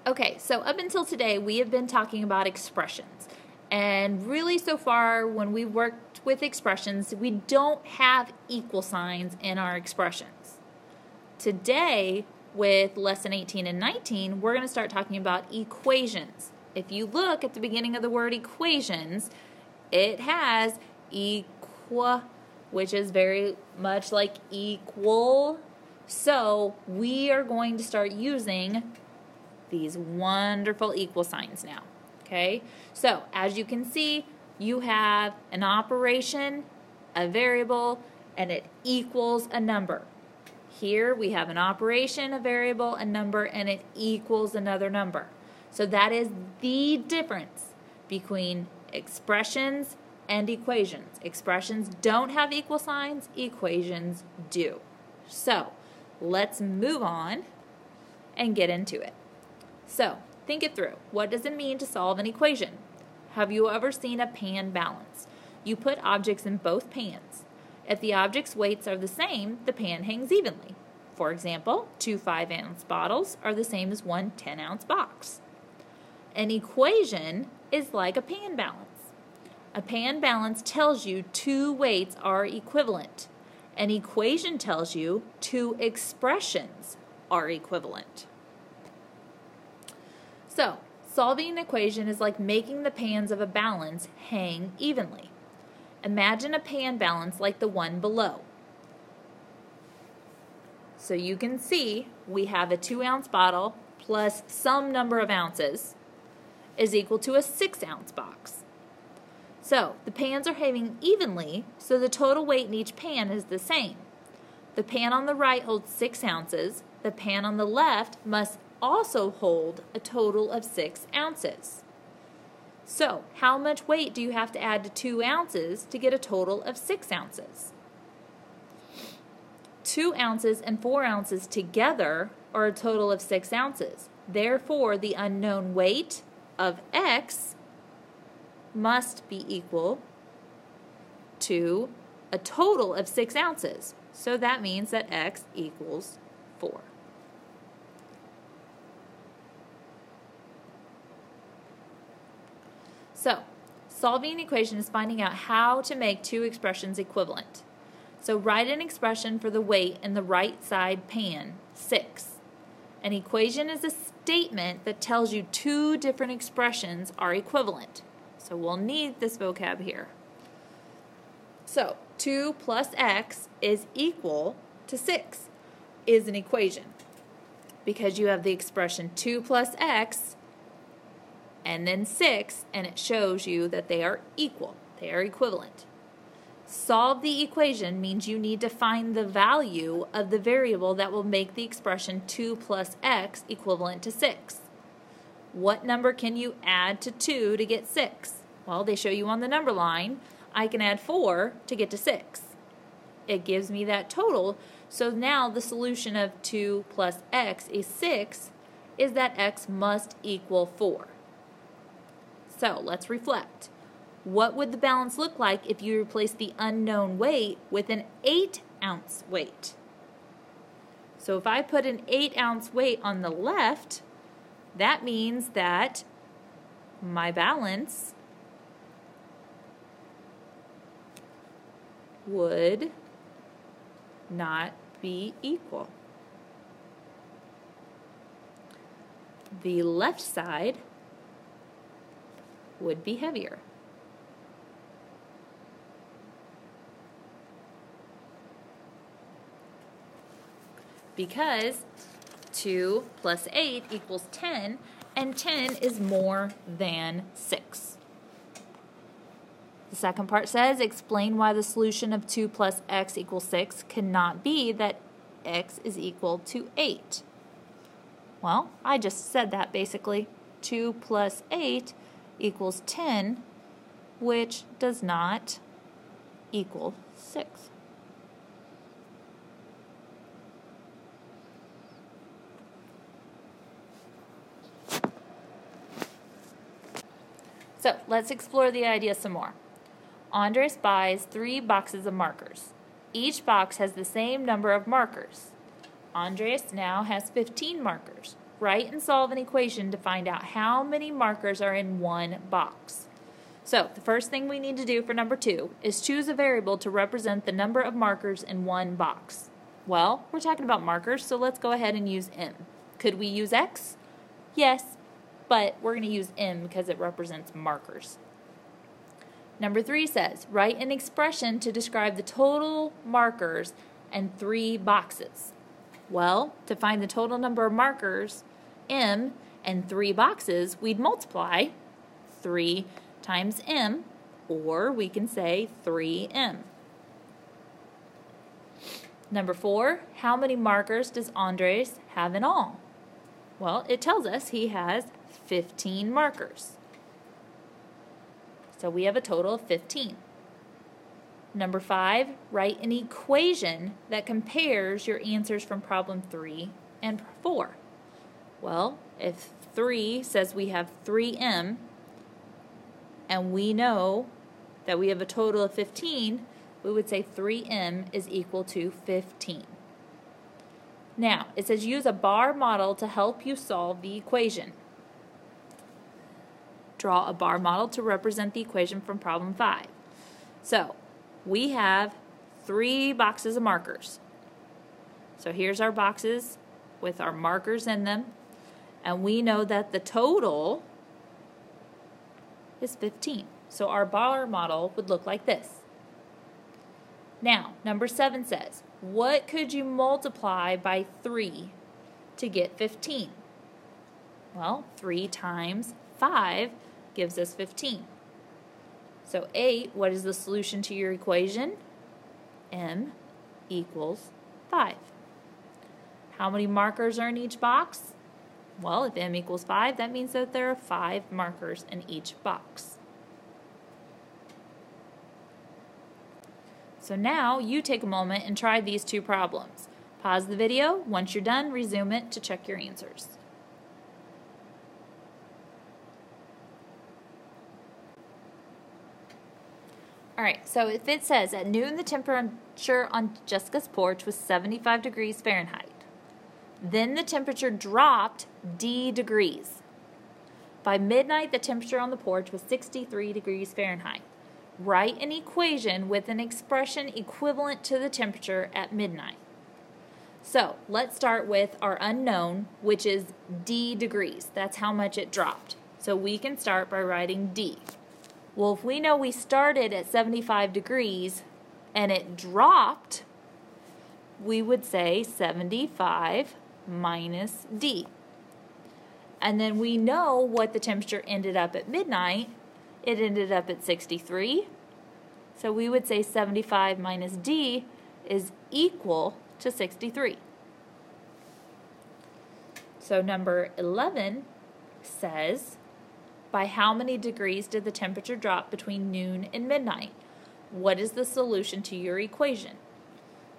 Okay, so up until today, we have been talking about expressions. And really, so far, when we worked with expressions, we don't have equal signs in our expressions. Today, with lesson 18 and 19, we're going to start talking about equations. If you look at the beginning of the word equations, it has equa, which is very much like equal. So we are going to start using these wonderful equal signs now. Okay, so as you can see, you have an operation, a variable, and it equals a number. Here we have an operation, a variable, a number, and it equals another number. So that is the difference between expressions and equations. Expressions don't have equal signs, equations do. So let's move on and get into it. So think it through. What does it mean to solve an equation? Have you ever seen a pan balance? You put objects in both pans. If the objects' weights are the same, the pan hangs evenly. For example, 2 5-ounce bottles are the same as one 10-ounce box. An equation is like a pan balance. A pan balance tells you two weights are equivalent. An equation tells you two expressions are equivalent. So, solving an equation is like making the pans of a balance hang evenly. Imagine a pan balance like the one below. So you can see we have a 2-ounce bottle plus some number of ounces is equal to a 6-ounce box. So the pans are hanging evenly, so the total weight in each pan is the same. The pan on the right holds 6 ounces. The pan on the left must also hold a total of 6 ounces. So, how much weight do you have to add to 2 ounces to get a total of 6 ounces? 2 ounces and 4 ounces together are a total of 6 ounces. Therefore, the unknown weight of X must be equal to a total of 6 ounces. So that means that X equals 4. So, solving an equation is finding out how to make two expressions equivalent. So, write an expression for the weight in the right side pan, 6. An equation is a statement that tells you two different expressions are equivalent. So, we'll need this vocab here. So, 2 plus x is equal to 6 is an equation because you have the expression 2 plus x and then 6, and it shows you that they are equal. They are equivalent. Solve the equation means you need to find the value of the variable that will make the expression 2 plus x equivalent to 6. What number can you add to 2 to get 6? Well, they show you on the number line. I can add 4 to get to 6. It gives me that total. So now the solution of 2 plus x is 6 is that x must equal 4. So let's reflect. What would the balance look like if you replace the unknown weight with an 8-ounce weight? So if I put an 8-ounce weight on the left, that means that my balance would not be equal. The left side would be heavier. Because 2 plus 8 equals 10, and 10 is more than 6. The second part says, explain why the solution of 2 plus x equals 6 cannot be that x is equal to 8. Well, I just said that basically. 2 plus 8 equals 10, which does not equal 6. So let's explore the idea some more. Andres buys 3 boxes of markers. Each box has the same number of markers. Andres now has 15 markers. write and solve an equation to find out how many markers are in one box. So the first thing we need to do for number 2 is choose a variable to represent the number of markers in one box. Well, we're talking about markers, so let's go ahead and use m. Could we use x? Yes, but we're going to use m because it represents markers. Number 3 says, write an expression to describe the total markers in 3 boxes. Well, to find the total number of markers, m, and 3 boxes, we'd multiply 3 times m, or we can say 3m. Number 4, how many markers does Andres have in all? Well, it tells us he has 15 markers. So we have a total of 15. Number 5, write an equation that compares your answers from problem 3 and 4. Well, if 3 says we have 3m, and we know that we have a total of 15, we would say 3m is equal to 15. Now, it says use a bar model to help you solve the equation. Draw a bar model to represent the equation from problem 5. So, we have 3 boxes of markers. So here's our boxes with our markers in them, and we know that the total is 15. So our bar model would look like this. Now, number 7 says, what could you multiply by 3 to get 15? Well, 3 times 5 gives us 15. So 8, what is the solution to your equation? M equals 5. How many markers are in each box? Well, if m equals 5, that means that there are 5 markers in each box. So now you take a moment and try these 2 problems. Pause the video. Once you're done, resume it to check your answers. Alright, so if it says at noon the temperature on Jessica's porch was 75 degrees Fahrenheit. Then the temperature dropped D degrees. By midnight, the temperature on the porch was 63 degrees Fahrenheit. Write an equation with an expression equivalent to the temperature at midnight. So, let's start with our unknown, which is D degrees. That's how much it dropped. So we can start by writing D. Well, if we know we started at 75 degrees and it dropped, we would say 75 minus D. And then we know what the temperature ended up at midnight. It ended up at 63. So we would say 75 minus D is equal to 63. So number 11 says, by how many degrees did the temperature drop between noon and midnight? What is the solution to your equation?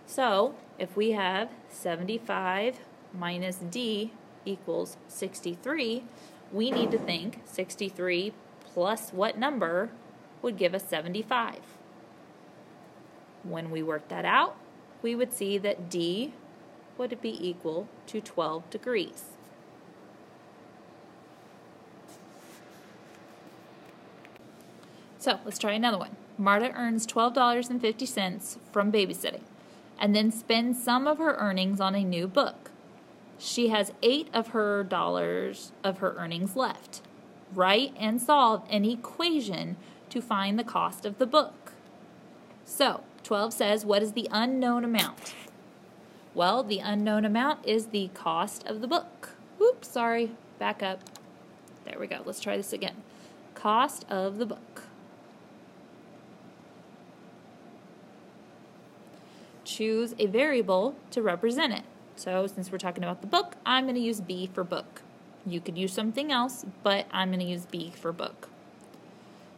So if we have 75 minus D equals 63, we need to think 63 plus what number would give us 75. When we work that out, we would see that D would be equal to 12 degrees. So let's try another one. Marta earns $12.50 from babysitting and then spends some of her earnings on a new book. She has $8 of her earnings left. Write and solve an equation to find the cost of the book. So, 12 says, what is the unknown amount? Well, the unknown amount is the cost of the book. Oops, sorry, back up. There we go, let's try this again. Cost of the book. Choose a variable to represent it. So since we're talking about the book, I'm going to use B for book. You could use something else, but I'm going to use B for book.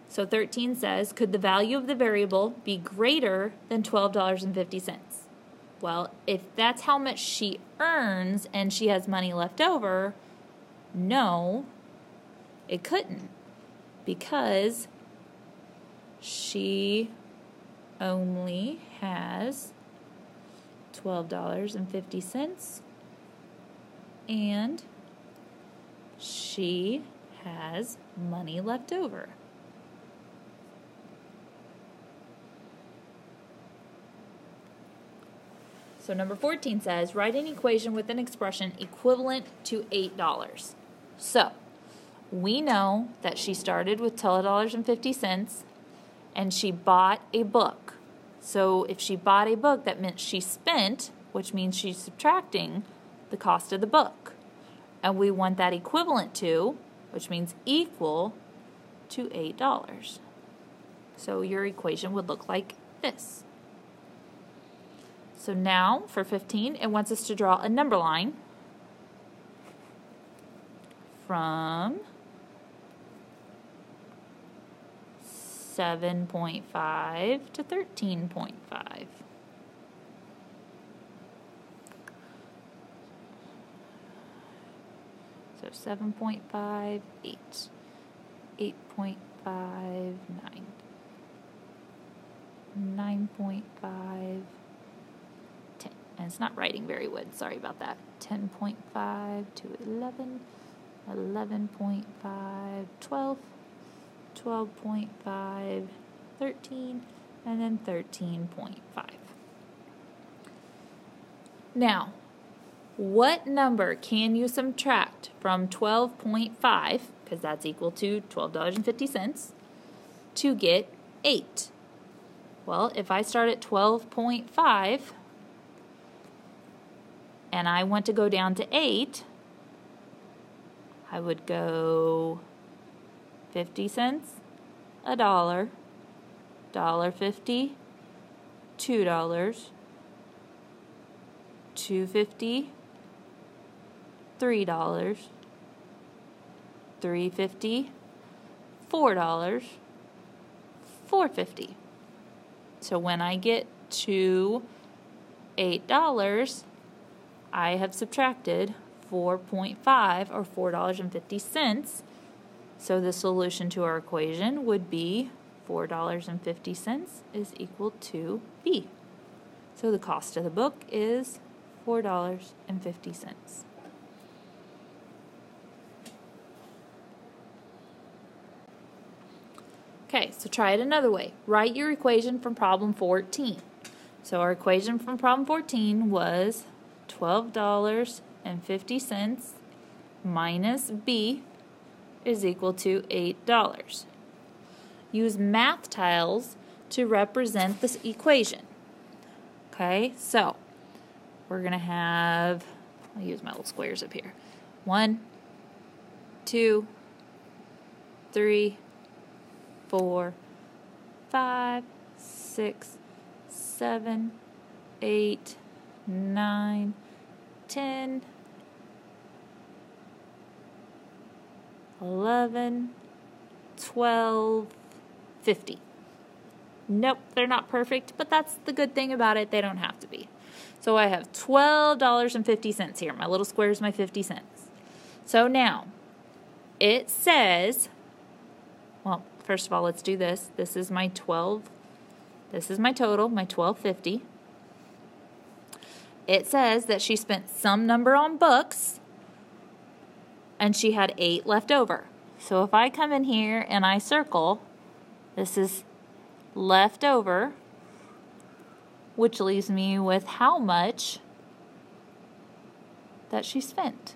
So 13 says, could the value of the variable be greater than $12.50? Well, if that's how much she earns and she has money left over, no, it couldn't, because she only has $12.50 and she has money left over. So number 14 says, write an equation with an expression equivalent to $8. So we know that she started with $12.50 and she bought a book. So if she bought a book, that meant she spent, which means she's subtracting the cost of the book. And we want that equivalent to, which means equal to $8. So your equation would look like this. So now for 15, it wants us to draw a number line from 7.5 to 13.5. So 7.5, 8, 8.5, 9, 9.5, 10. And it's not writing very good, sorry about that. 10.5 to 11, 11.5, 12, 12.5, 13, and then 13.5. Now, what number can you subtract from 12.5, because that's equal to $12.50, to get 8? Well, if I start at 12.5 and I want to go down to 8, I would go 50 cents, a dollar, $1.50, $2, $2.50, $3, $3.50, $4, $4.50. So when I get to $8, I have subtracted 4.5 or $4.50. So the solution to our equation would be $4.50 is equal to B. So the cost of the book is $4.50. Okay, so try it another way. Write your equation from problem 14. So our equation from problem 14 was $12.50 minus B is equal to $8. Use math tiles to represent this equation. Okay, so we're going to have, I'll use my little squares up here. 1, 2, 3, 4, 5, 6, 7, 8, 9, 10, 11, 12, 50. Nope, they're not perfect, but that's the good thing about it. They don't have to be. So I have $12.50 here. My little square is my 50 cents. So now, it says, well, first of all, let's do this. This is my 12. This is my total, my $12.50. It says that she spent some number on books, and she had 8 left over. So if I come in here and I circle, this is left over, which leaves me with how much that she spent.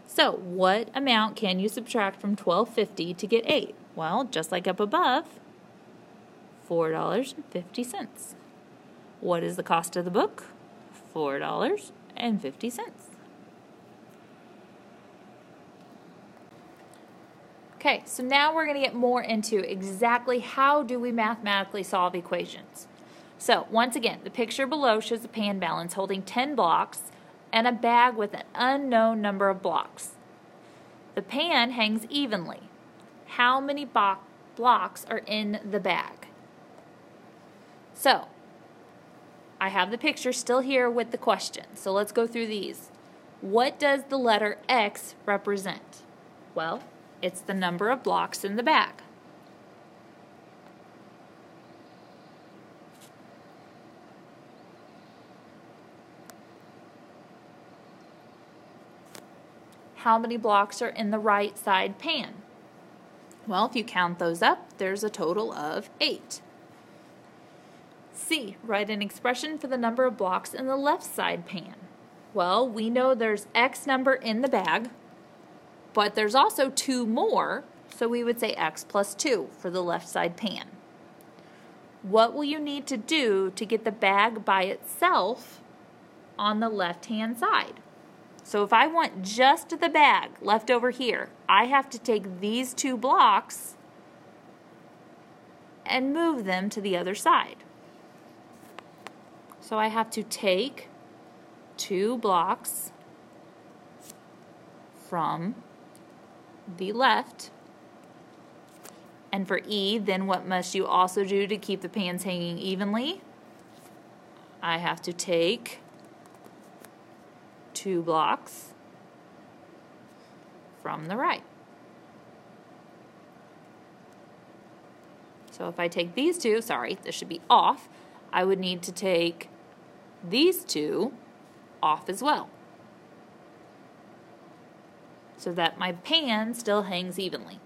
So what amount can you subtract from $12.50 to get 8? Well, just like up above, $4.50. What is the cost of the book? $4.50. Okay, so now we're going to get more into exactly how do we mathematically solve equations. So, once again, the picture below shows a pan balance holding 10 blocks and a bag with an unknown number of blocks. The pan hangs evenly. How many blocks are in the bag? So, I have the picture still here with the question. So let's go through these. What does the letter X represent? Well, it's the number of blocks in the bag. how many blocks are in the right side pan? Well, if you count those up, there's a total of 8. C, write an expression for the number of blocks in the left side pan. Well, we know there's X number in the bag, but there's also 2 more, so we would say X plus 2 for the left side pan. What will you need to do to get the bag by itself on the left-hand side? So if I want just the bag left over here, I have to take these 2 blocks and move them to the other side. So I have to take 2 blocks from the left. And for E, then what must you also do to keep the pans hanging evenly? I have to take 2 blocks from the right. So if I take these 2, sorry, this should be off, I would need to take these 2 off as well, so that my pan still hangs evenly.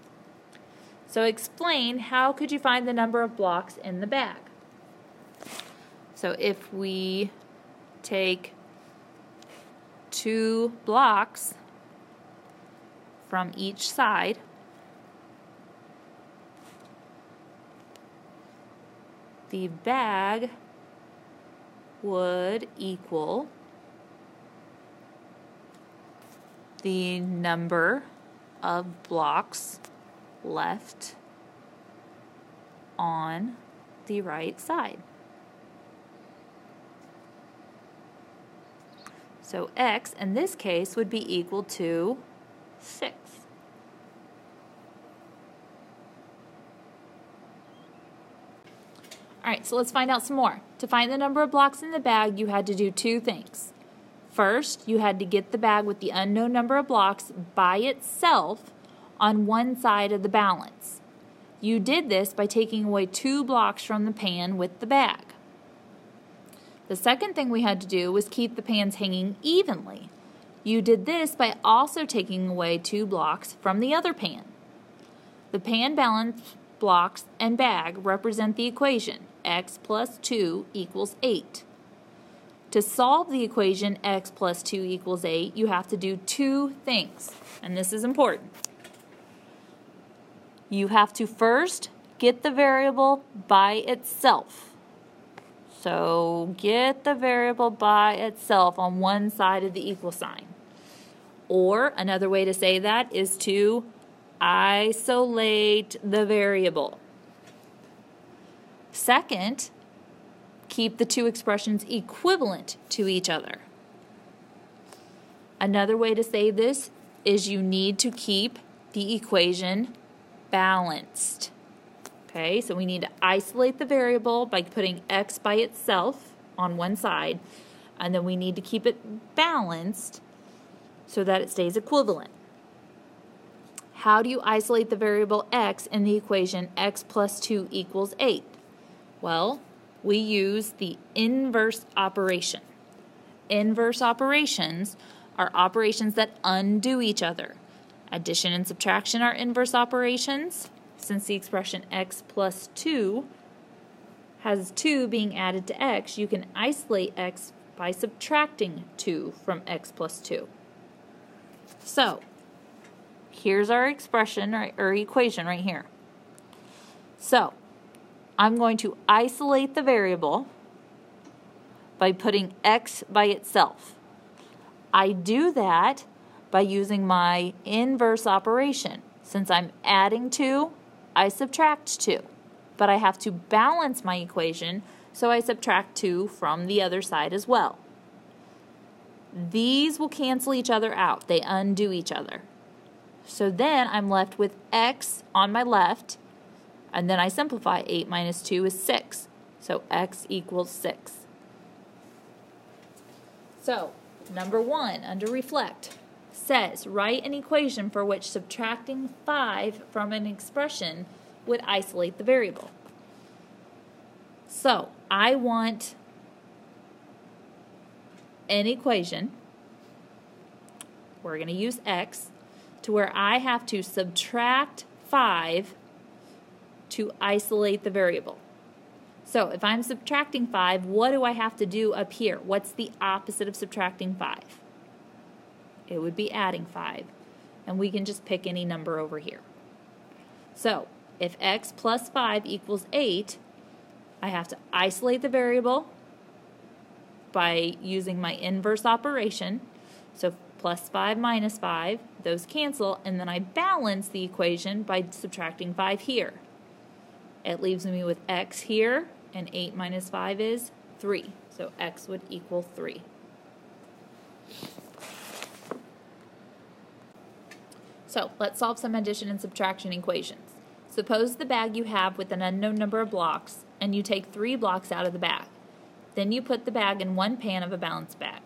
So explain, how could you find the number of blocks in the bag? So if we take 2 blocks from each side, the bag would equal the number of blocks left on the right side. So X in this case would be equal to 6. Alright, so let's find out some more. To find the number of blocks in the bag, you had to do 2 things. First, you had to get the bag with the unknown number of blocks by itself on one side of the balance. You did this by taking away 2 blocks from the pan with the bag. The second thing we had to do was keep the pans hanging evenly. You did this by also taking away 2 blocks from the other pan. The pan balance blocks and bag represent the equation x plus 2 equals 8. To solve the equation x plus 2 equals 8, you have to do 2 things, and this is important. You have to first get the variable by itself. So get the variable by itself on one side of the equal sign. Or another way to say that is to isolate the variable. Second, keep the 2 expressions equivalent to each other. Another way to say this is you need to keep the equation balanced. Okay, so we need to isolate the variable by putting x by itself on one side, and then we need to keep it balanced so that it stays equivalent. How do you isolate the variable x in the equation x plus 2 equals 8? Well, we use the inverse operation. Inverse operations are operations that undo each other. Addition and subtraction are inverse operations. Since the expression x plus 2 has 2 being added to x, you can isolate x by subtracting 2 from x plus 2. So, here's our expression or equation right here. So, I'm going to isolate the variable by putting x by itself. I do that by using my inverse operation. Since I'm adding 2, I subtract 2. But I have to balance my equation, so I subtract 2 from the other side as well. These will cancel each other out. They undo each other. So then I'm left with x on my left, and then I simplify. 8 minus 2 is 6. So x equals 6. So, number 1, under reflect, says write an equation for which subtracting 5 from an expression would isolate the variable. So, I want an equation we're going to use x, to where I have to subtract 5 to isolate the variable. So if I'm subtracting 5, what do I have to do up here? What's the opposite of subtracting 5? It would be adding 5. And we can just pick any number over here. So if x plus 5 equals 8, I have to isolate the variable by using my inverse operation. So plus 5 minus 5, those cancel, and then I balance the equation by subtracting 5 here. It leaves me with x here, and 8 minus 5 is 3. So x would equal 3. So let's solve some addition and subtraction equations. Suppose the bag you have with an unknown number of blocks, and you take 3 blocks out of the bag. Then you put the bag in one pan of a balance bag,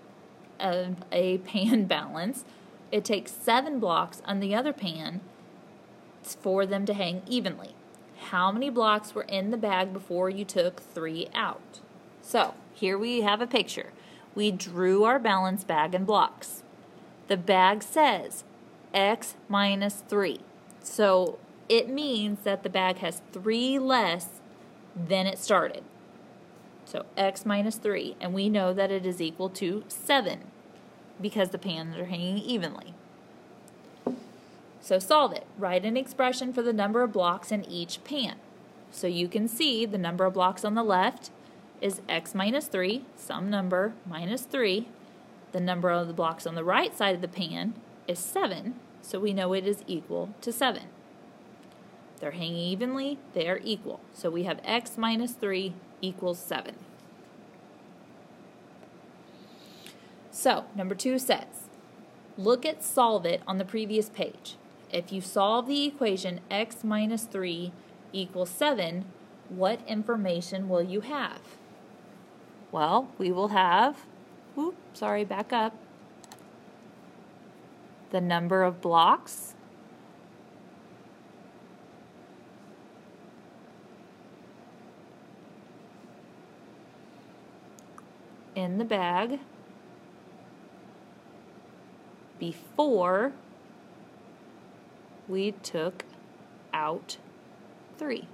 a pan balance. It takes 7 blocks on the other pan for them to hang evenly. How many blocks were in the bag before you took 3 out? So here we have a picture. We drew our balance bag in blocks. The bag says x minus 3. So it means that the bag has 3 less than it started. So x minus 3, and we know that it is equal to 7 because the pans are hanging evenly. So solve it. Write an expression for the number of blocks in each pan. So you can see the number of blocks on the left is x minus 3, some number, minus 3. The number of the blocks on the right side of the pan is 7, so we know it is equal to 7. They're hanging evenly, they are equal. So we have x minus 3 equals 7. So, number 2 says, look at solve it on the previous page. If you solve the equation x minus 3 equals 7, what information will you have? Well, we will have, back up, the number of blocks, in the bag before we took out 3.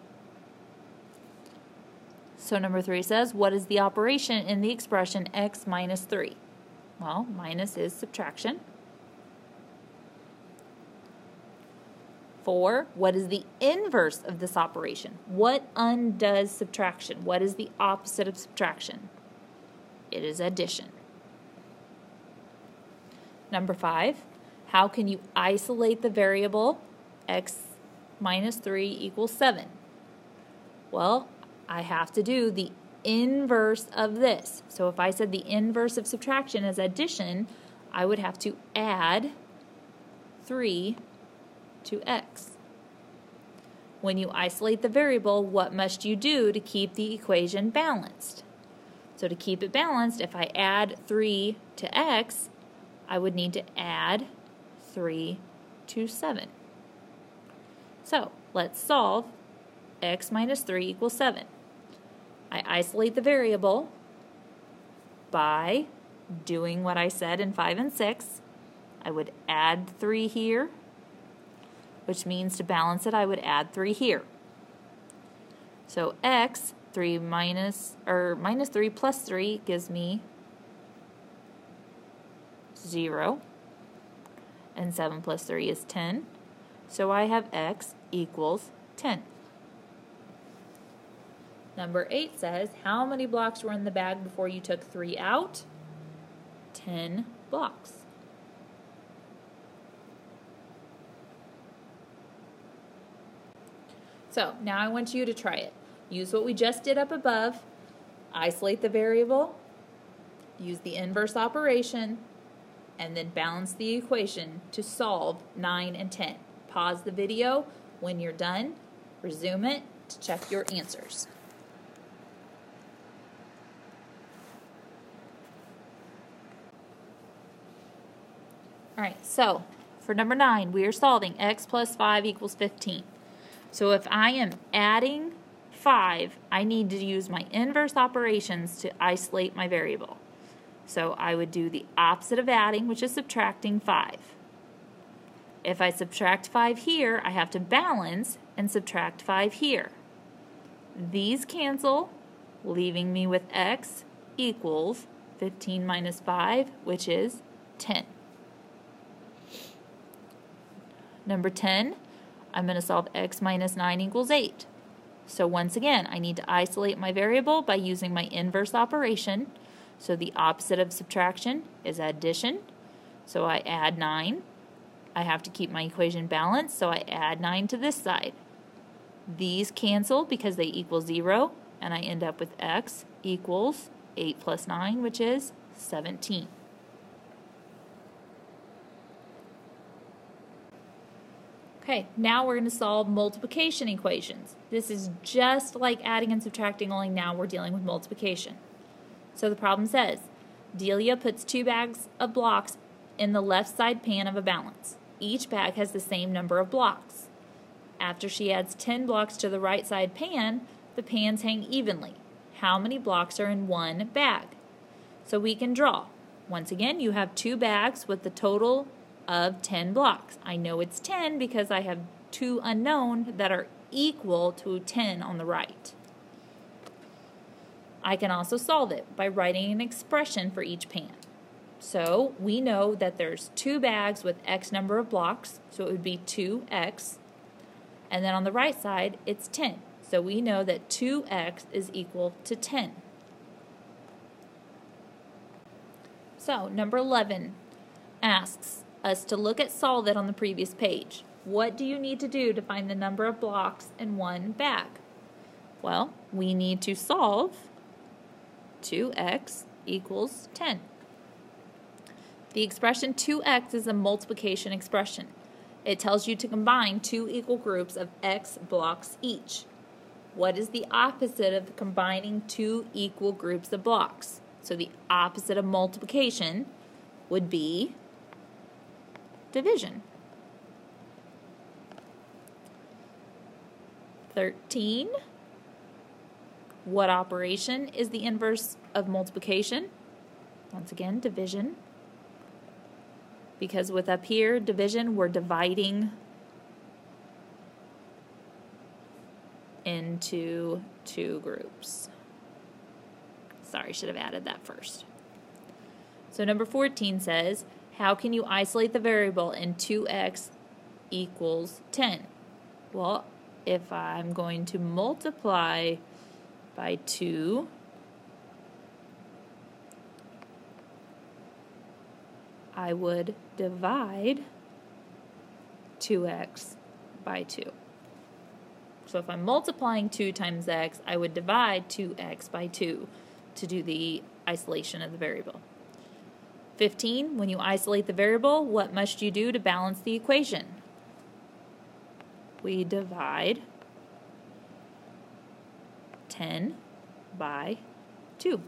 So number 3 says, what is the operation in the expression x minus 3? Well, minus is subtraction. 4, what is the inverse of this operation? What undoes subtraction? What is the opposite of subtraction? It is addition. Number 5, how can you isolate the variable x minus 3 equals 7? Well, I have to do the inverse of this. So if I said the inverse of subtraction is addition, I would have to add 3 to x. When you isolate the variable, what must you do to keep the equation balanced? So to keep it balanced, if I add 3 to x, I would need to add 3 to 7. So let's solve x minus 3 equals 7. I isolate the variable by doing what I said in 5 and 6. I would add 3 here, which means to balance it I would add 3 here. So x, minus 3 plus 3 gives me 0, and 7 plus 3 is 10. So I have x equals 10. Number 8 says, how many blocks were in the bag before you took 3 out? 10 blocks. So now I want you to try it. Use what we just did up above, isolate the variable, use the inverse operation, and then balance the equation to solve 9 and 10. Pause the video. When you're done, resume it to check your answers. Alright, so for number 9, we are solving x plus 5 equals 15. So if I am adding 5, I need to use my inverse operations to isolate my variable. So I would do the opposite of adding, which is subtracting 5. If I subtract 5 here, I have to balance and subtract 5 here. These cancel, leaving me with x equals 15 minus 5, which is 10. Number 10, I'm going to solve x minus 9 equals 8. So once again, I need to isolate my variable by using my inverse operation. So the opposite of subtraction is addition. So I add 9. I have to keep my equation balanced, so I add 9 to this side. These cancel because they equal 0, and I end up with x equals 8 plus 9, which is 17. Okay, now we're going to solve multiplication equations. This is just like adding and subtracting, only now we're dealing with multiplication. So the problem says, Delia puts 2 bags of blocks in the left side pan of a balance. Each bag has the same number of blocks. After she adds 10 blocks to the right side pan, the pans hang evenly. How many blocks are in one bag? So we can draw. Once again, you have 2 bags with the total of 10 blocks. I know it's 10 because I have 2 unknown that are equal to 10 on the right. I can also solve it by writing an expression for each pan. So we know that there's 2 bags with x number of blocks, so it would be 2x. And then on the right side, it's 10. So we know that 2x is equal to 10. So number 11 asks us to look at solve it on the previous page. What do you need to do to find the number of blocks in one bag? Well, we need to solve 2x equals 10. The expression 2x is a multiplication expression. It tells you to combine 2 equal groups of x blocks each. What is the opposite of combining 2 equal groups of blocks? So the opposite of multiplication would be division. 13. What operation is the inverse of multiplication? Once again, division. Because with up here, division, we're dividing into 2 groups. Sorry, should have added that first. So number 14 says, how can you isolate the variable in 2x equals 10? Well, if I'm going to multiply by 2, I would divide 2x by 2. So if I'm multiplying 2 times x, I would divide 2x by 2 to do the isolation of the variable. 15, when you isolate the variable, what must you do to balance the equation? We divide 10 by 2.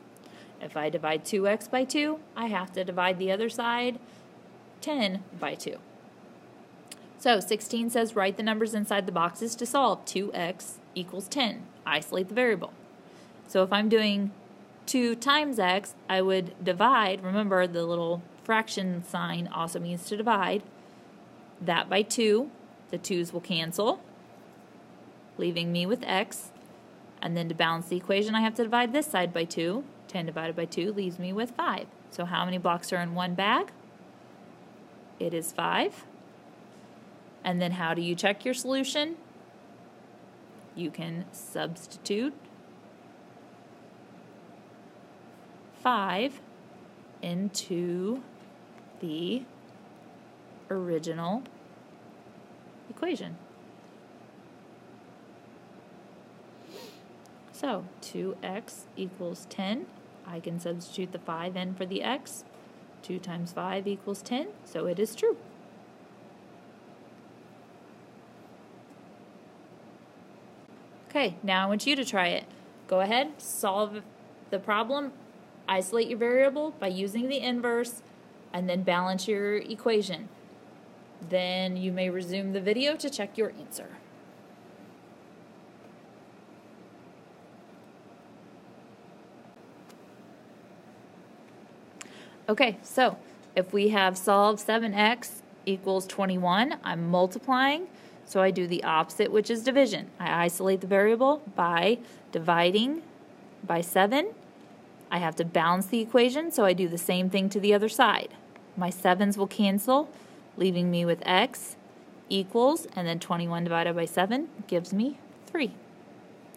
If I divide 2x by 2, I have to divide the other side 10 by 2. So 16 says write the numbers inside the boxes to solve. 2x equals 10. Isolate the variable. So if I'm doing 2 times x, I would divide, remember the little fraction sign also means to divide, that by 2. The 2's will cancel, leaving me with x. And then to balance the equation, I have to divide this side by 2. 10 divided by 2 leaves me with 5. So how many blocks are in one bag? It is 5. And then how do you check your solution? You can substitute 5 into the original equation. So 2x equals 10. I can substitute the 5 in for the x. 2 times 5 equals 10, so it is true. Okay, now I want you to try it. Go ahead, solve the problem, isolate your variable by using the inverse, and then balance your equation. Then you may resume the video to check your answer. Okay, so if we have solved 7x equals 21, I'm multiplying, so I do the opposite, which is division. I isolate the variable by dividing by 7. I have to balance the equation, so I do the same thing to the other side. My 7's will cancel, leaving me with x equals, and then 21 divided by 7 gives me 3.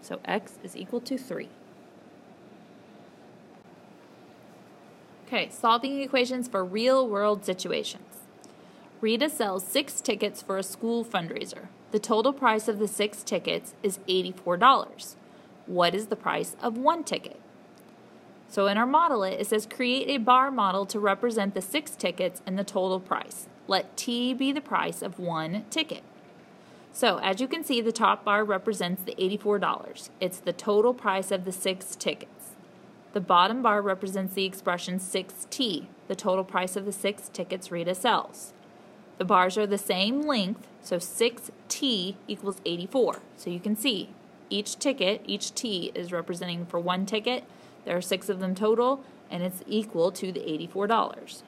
So x is equal to 3. Okay, solving equations for real-world situations. Rita sells 6 tickets for a school fundraiser. The total price of the 6 tickets is $84. What is the price of 1 ticket? So in our model it says create a bar model to represent the 6 tickets and the total price. Let T be the price of 1 ticket. So as you can see, the top bar represents the $84. It's the total price of the 6 tickets. The bottom bar represents the expression 6T, the total price of the 6 tickets Rita sells. The bars are the same length, so 6T equals 84. So you can see each ticket, each T is representing for 1 ticket. There are 6 of them total, and it's equal to the $84.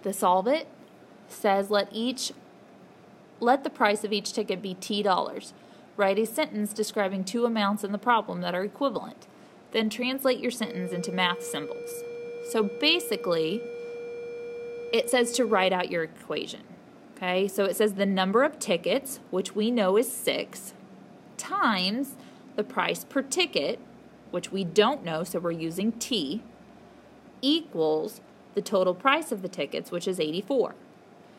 To solve it, says let the price of each ticket be $T. Write a sentence describing 2 amounts in the problem that are equivalent. Then translate your sentence into math symbols. So basically, it says to write out your equation. Okay, so it says the number of tickets, which we know is 6, times the price per ticket, which we don't know, so we're using T, equals the total price of the tickets, which is 84.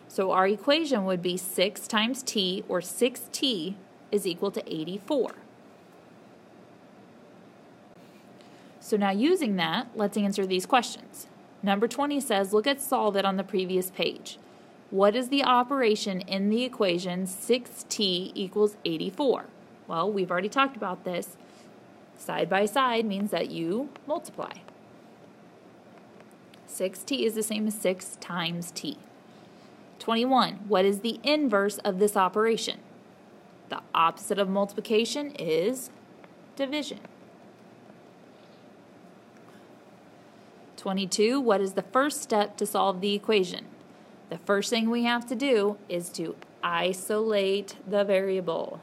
So our equation would be 6 times T, or 6T, is equal to 84. So now using that, let's answer these questions. Number 20 says, look at solve it on the previous page. What is the operation in the equation 6T equals 84? Well, we've already talked about this. Side by side means that you multiply. 6T is the same as 6 times T. 21, what is the inverse of this operation? The opposite of multiplication is division. 22, what is the first step to solve the equation? The first thing we have to do is to isolate the variable.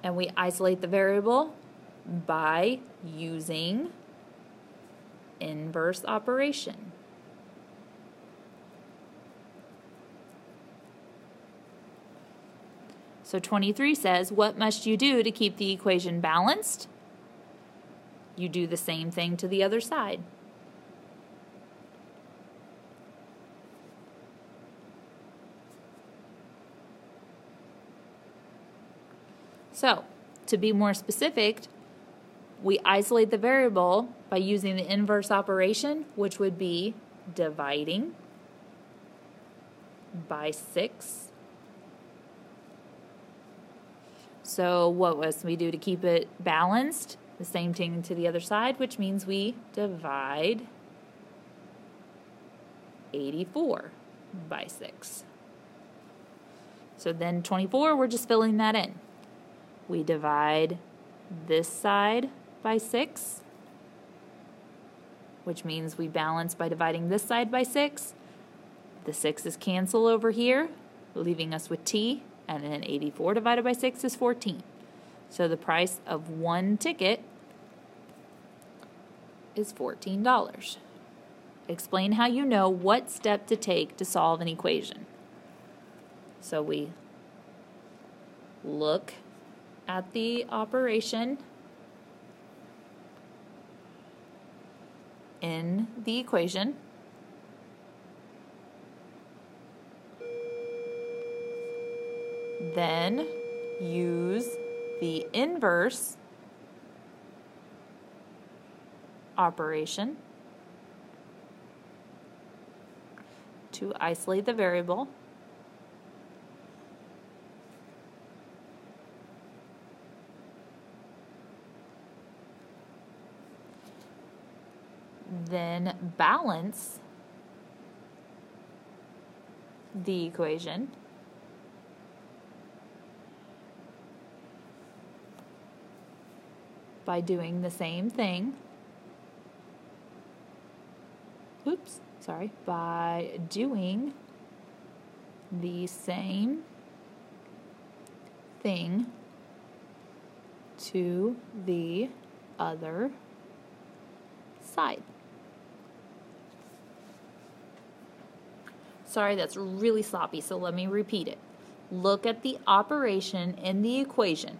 And we isolate the variable by using inverse operation. So 23 says, what must you do to keep the equation balanced? You do the same thing to the other side. So, to be more specific, we isolate the variable by using the inverse operation, which would be dividing by 6. So what must we do to keep it balanced? The same thing to the other side, which means we divide 84 by 6. So then 24, we're just filling that in. We divide this side by 6, which means we balance by dividing this side by 6. The 6's cancel over here, leaving us with T, and then 84 divided by 6 is 14. So the price of 1 ticket is $14. Explain how you know what step to take to solve an equation. So we look at the operation in the equation. Then use the inverse operation to isolate the variable. Then balance the equation. by doing the same thing. By doing the same thing to the other side. Sorry, that's really sloppy, so let me repeat it. Look at the operation in the equation,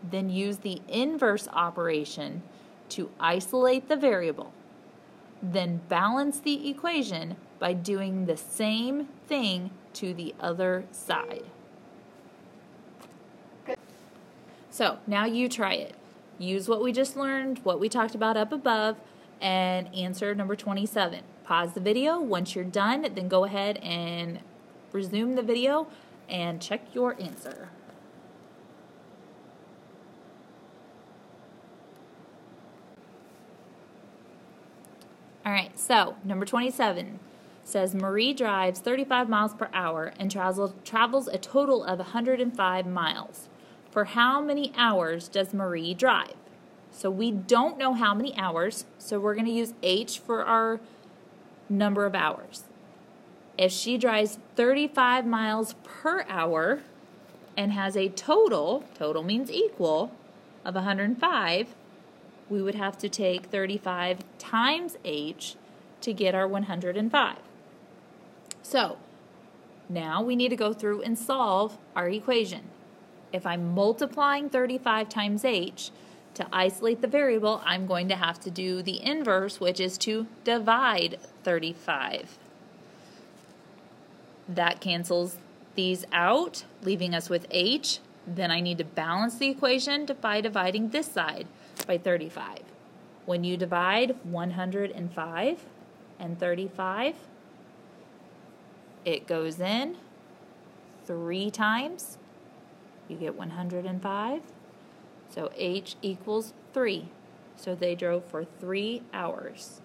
then use the inverse operation to isolate the variable. Then balance the equation by doing the same thing to the other side. So now you try it. Use what we just learned, what we talked about up above, and answer number 27. Pause the video. Once you're done, then go ahead and resume the video and check your answer. All right, so number 27 says Marie drives 35 miles per hour and travels a total of 105 miles. For how many hours does Marie drive? So we don't know how many hours, so we're going to use H for our number of hours. If she drives 35 miles per hour and has a total means equal, of 105, we would have to take 35 times H to get our 105. So now we need to go through and solve our equation. If I'm multiplying 35 times H to isolate the variable, I'm going to have to do the inverse, which is to divide 35. That cancels these out, leaving us with H. Then I need to balance the equation by dividing this side by 35. When you divide 105 and 35, it goes in 3 times. You get 105. So H equals 3. So they drove for 3 hours.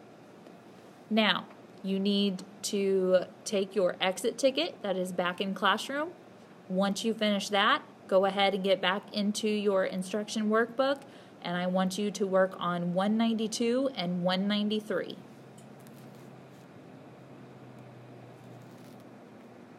Now, you need to take your exit ticket that is back in classroom. Once you finish that, go ahead and get back into your instruction workbook, and I want you to work on 192 and 193.